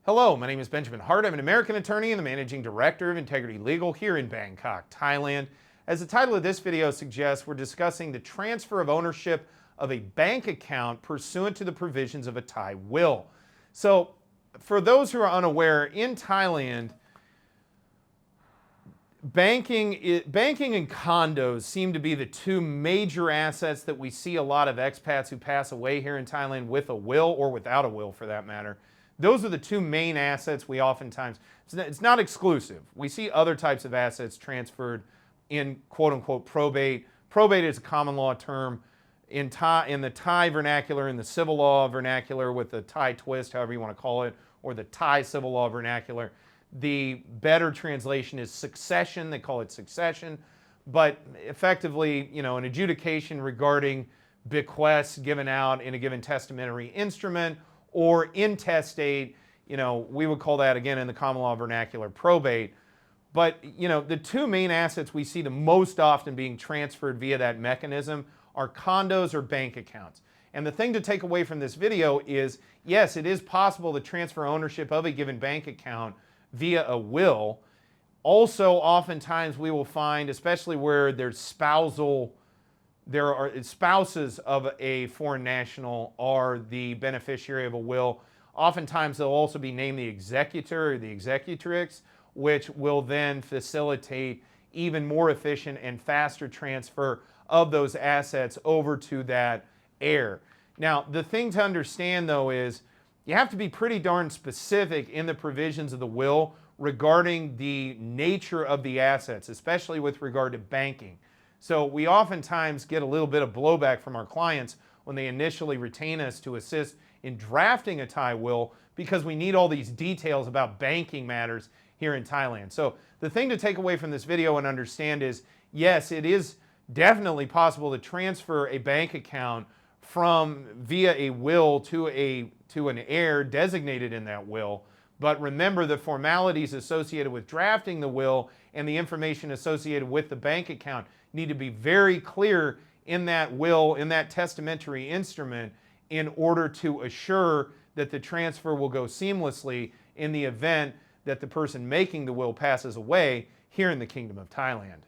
Hello, my name is Benjamin Hart. I'm an American attorney and the Managing Director of Integrity Legal here in Bangkok, Thailand. As the title of this video suggests, we're discussing the transfer of ownership of a bank account pursuant to the provisions of a Thai will. So, for those who are unaware, in Thailand, banking and condos seem to be the two major assets that we see a lot of expats who pass away here in Thailand with a will or without a will for that matter. Those are the two main assets we oftentimes, it's not exclusive. We see other types of assets transferred in quote-unquote probate. Probate is a common law term in the Thai vernacular, in the civil law vernacular with the Thai twist, however you want to call it, or the Thai civil law vernacular. The better translation is succession. They call it succession. But effectively, an adjudication regarding bequests given out in a given testamentary instrument or intestate, we would call that, again, in the common law vernacular, probate. But, the two main assets we see the most often being transferred via that mechanism are condos or bank accounts. And the thing to take away from this video is, yes, it is possible to transfer ownership of a given bank account via a will. Also, oftentimes we will find, especially where there's spouses of a foreign national are the beneficiary of a will. Oftentimes they'll also be named the executor or the executrix, which will then facilitate even more efficient and faster transfer of those assets over to that heir. Now, the thing to understand though is you have to be pretty darn specific in the provisions of the will regarding the nature of the assets, especially with regard to banking. So we oftentimes get a little bit of blowback from our clients when they initially retain us to assist in drafting a Thai will because we need all these details about banking matters here in Thailand. So the thing to take away from this video and understand is, yes, it is definitely possible to transfer a bank account via a will to an heir designated in that will. But remember, the formalities associated with drafting the will and the information associated with the bank account need to be very clear in that will, in that testamentary instrument, in order to assure that the transfer will go seamlessly in the event that the person making the will passes away here in the Kingdom of Thailand.